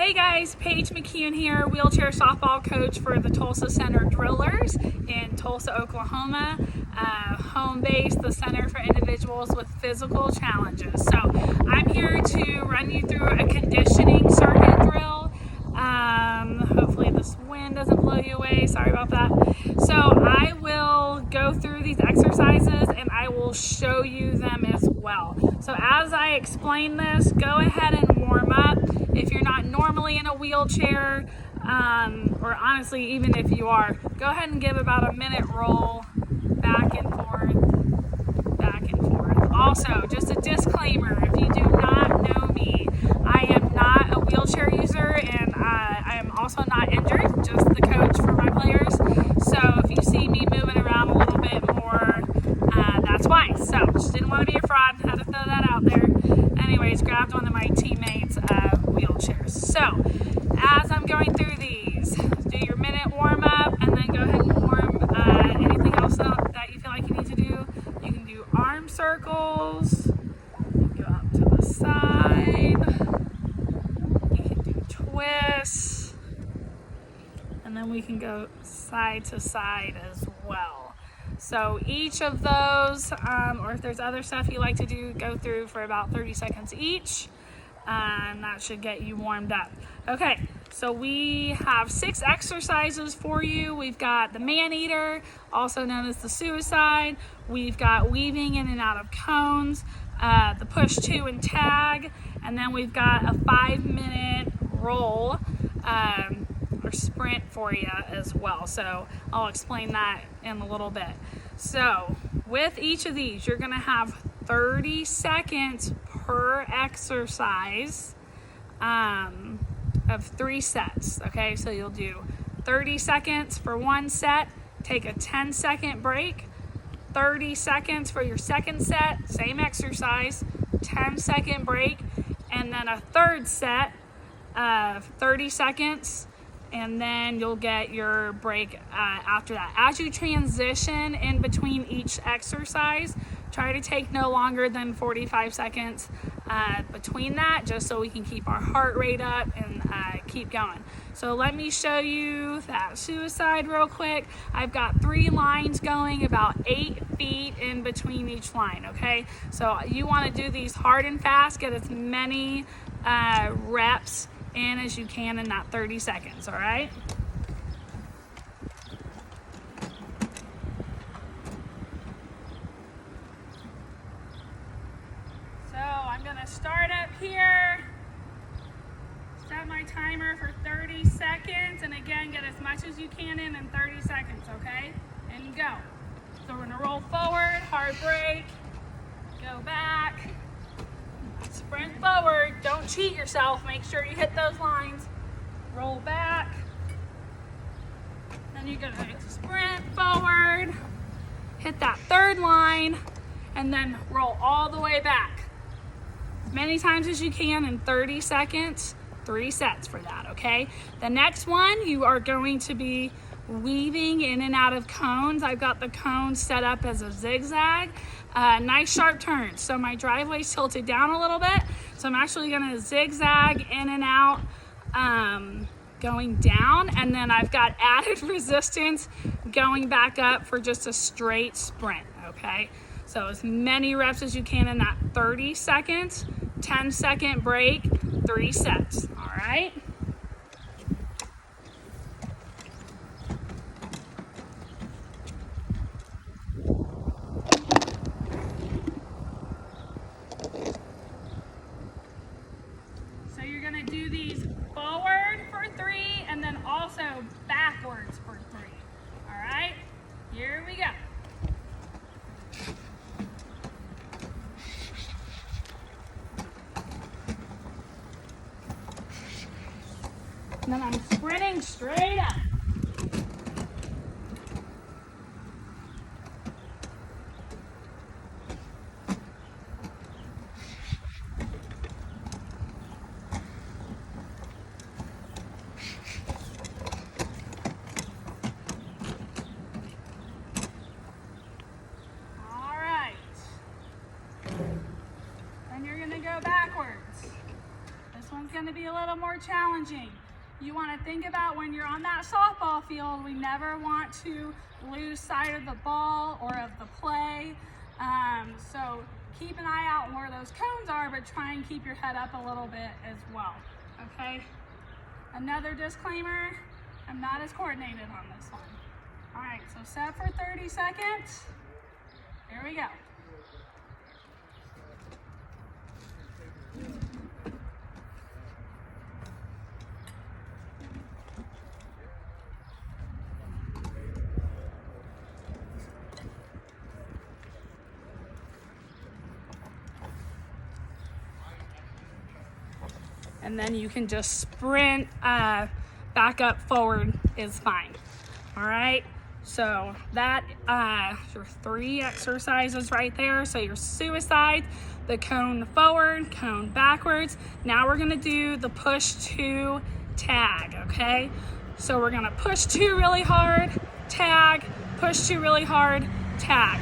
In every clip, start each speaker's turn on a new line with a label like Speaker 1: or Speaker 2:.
Speaker 1: Hey guys, Paige McKeon here, wheelchair softball coach for the Tulsa Center Drillers in Tulsa, Oklahoma. Home base, the Center for Individuals with Physical Challenges. So I'm here to run you through a conditioning circuit drill. Hopefully this wind doesn't blow you away, sorry about that. So I will go through these exercises and I will show you them as well. So as I explain this, go ahead and warm up. If you're not normally in a wheelchair, or honestly, even if you are, go ahead and give about a minute roll back and forth, back and forth. Also, just a disclaimer, if you do not know me, I am not a wheelchair user and I am also not injured, just the coach for my players. So if you see me moving around a little bit more, that's why. So just didn't want to be a fraud, had to throw that out there. Anyways, grabbed one of my teammates' wheelchairs. So as I'm going through these, do your minute warm up and then go ahead and warm anything else that you feel like you need to do. You can do arm circles, go out to the side, you can do twists, and then we can go side to side as well. So each of those, or if there's other stuff you like to do, go through for about 30 seconds each. And that should get you warmed up. Okay, so we have 6 exercises for you. We've got the man-eater, also known as the suicide. We've got weaving in and out of cones, the push to and tag, and then we've got a 5-minute roll or sprint for you as well. So I'll explain that in a little bit. So with each of these, you're gonna have 30 seconds per exercise of 3 sets. Okay, so you'll do 30 seconds for one set, take a 10-second break, 30 seconds for your second set, same exercise, 10-second break, and then a third set of 30 seconds, and then you'll get your break after that. As you transition in between each exercise, try to take no longer than 45 seconds between that, just so we can keep our heart rate up and keep going. So let me show you that suicide real quick. I've got 3 lines going, about 8 feet in between each line, okay? So you want to do these hard and fast, get as many reps in as you can in that 30 seconds, all right? So I'm gonna start up here, set my timer for 30 seconds, and again, get as much as you can in 30 seconds, okay? And go. So we're gonna roll forward, hard break, go back, sprint forward, don't cheat yourself, make sure you hit those lines, roll back, then you're gonna sprint forward, hit that third line, and then roll all the way back. As many times as you can in 30 seconds, 3 sets for that, okay? The next one, you are going to be weaving in and out of cones. I've got the cones set up as a zigzag. Nice sharp turns. So my driveway's tilted down a little bit. So I'm actually gonna zigzag in and out going down. And then I've got added resistance going back up for just a straight sprint, okay? So as many reps as you can in that 30 seconds, 10-second break, 3 sets, all right? So you're gonna do these forward for 3 and then also backwards for 3, all right? Here we go. And then I'm sprinting straight up. All right. Then you're gonna go backwards. This one's gonna to be a little more challenging. You want to think about when you're on that softball field, we never want to lose sight of the ball or of the play. So keep an eye out where those cones are, but try and keep your head up a little bit as well, okay? Another disclaimer, I'm not as coordinated on this one. All right, so set for 30 seconds. Here we go. And then you can just sprint back up forward is fine. All right, so that your 3 exercises right there. So your suicide, the cone forward, cone backwards. Now we're gonna do the push 2 tag, okay? So we're gonna push 2 really hard, tag, push 2 really hard, tag.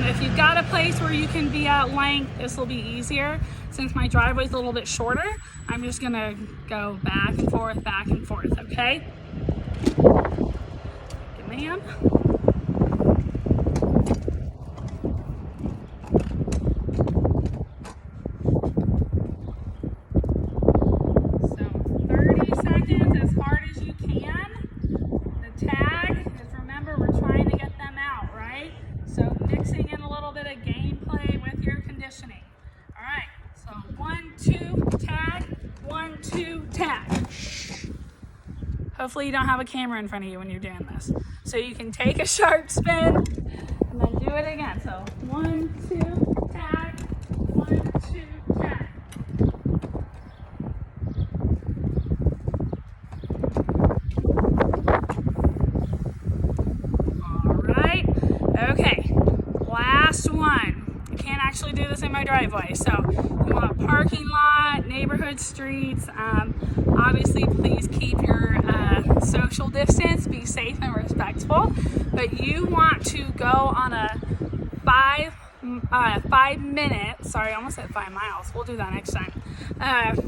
Speaker 1: If you've got a place where you can be at length, this will be easier. Since my driveway is a little bit shorter, I'm just gonna go back and forth, okay? Good man. So 30 seconds, as hard as you can. The tag is, remember, we're trying to get them out, right? So mixing in a little bit of gameplay with your conditioning. All right. So 1, 2, tag, 1, 2, tag. Hopefully you don't have a camera in front of you when you're doing this. So you can take a sharp spin and then do it again. So 1, 2, tag, 1, 2, tag. All right, okay, last one. I can't actually do this in my driveway, so you want a parking lot, neighborhood streets. Obviously, please keep your social distance, be safe and respectful, but you want to go on a 5 minute, sorry, I almost said 5 miles, we'll do that next time,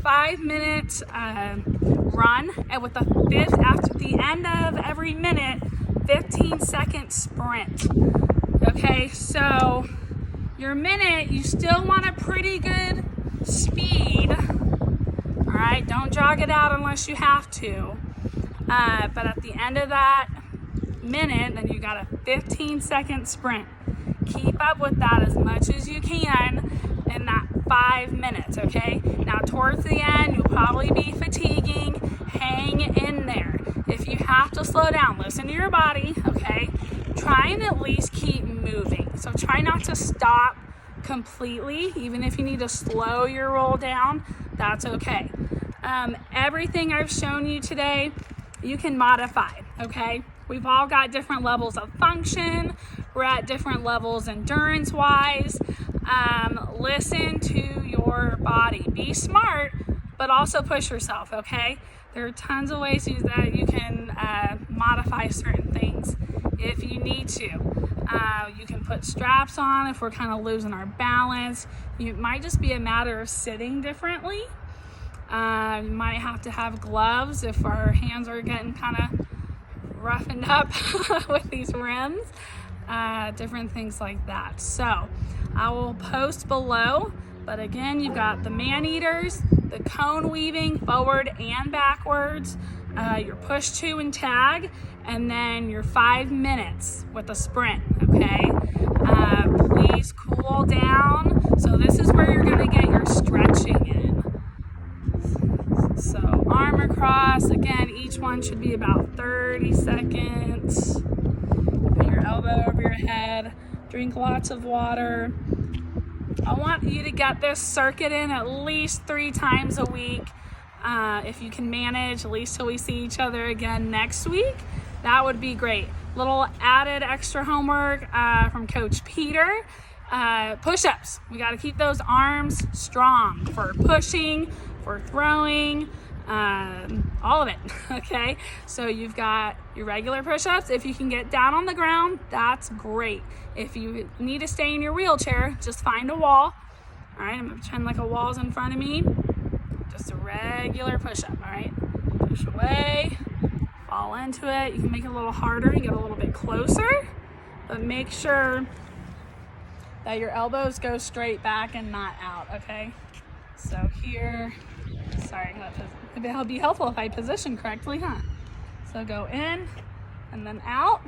Speaker 1: 5 minute run, and with after the end of every minute, 15-second sprint. Okay, so your minute, you still want a pretty good speed. All right, don't jog it out unless you have to. But at the end of that minute, then you got a 15-second sprint. Keep up with that as much as you can in that 5 minutes, okay? Now, towards the end, you'll probably be fatiguing. Hang in there. If you have to slow down, listen to your body, okay? Try and at least keep moving. So try not to stop completely. Even if you need to slow your roll down, that's okay. Everything I've shown you today, you can modify, okay? We've all got different levels of function. We're at different levels endurance-wise. Listen to your body. Be smart, but also push yourself, okay? There are tons of ways that you can modify certain things if you need to. You can put straps on if we're kind of losing our balance. It might just be a matter of sitting differently. You might have to have gloves if our hands are getting kind of roughened up with these rims. Different things like that. So I will post below, but again, you've got the man-eaters, the cone weaving forward and backwards, your push 2 and tag, and then your 5 minutes with a sprint, okay? Please cool down. So this is where you're gonna get your stretching in. So arm across, again, each one should be about 30 seconds. Put your elbow over your head, drink lots of water. I want you to get this circuit in at least 3 times a week. If you can manage, at least till we see each other again next week, that would be great. Little added extra homework from Coach Peter. Push-ups. We got to keep those arms strong for pushing, for throwing, all of it, okay? So you've got your regular push-ups. If you can get down on the ground, that's great. If you need to stay in your wheelchair, just find a wall. All right, I'm gonna pretend like a wall's in front of me. Just a regular push-up, all right? Push away, fall into it. You can make it a little harder and get a little bit closer, but make sure that your elbows go straight back and not out, okay? So here, sorry, it'll be helpful if I position correctly, huh? So go in and then out,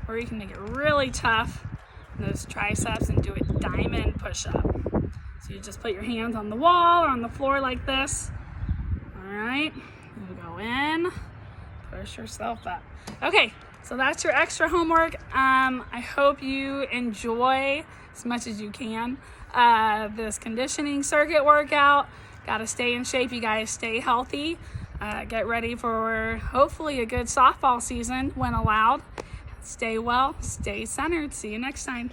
Speaker 1: or you can make it really tough in those triceps and do a diamond push-up. So you just put your hands on the wall or on the floor like this. All right, you go in, push yourself up. Okay, so that's your extra homework. I hope you enjoy as much as you can this conditioning circuit workout. Got to stay in shape, you guys. Stay healthy. Get ready for hopefully a good softball season when allowed. Stay well, stay centered. See you next time.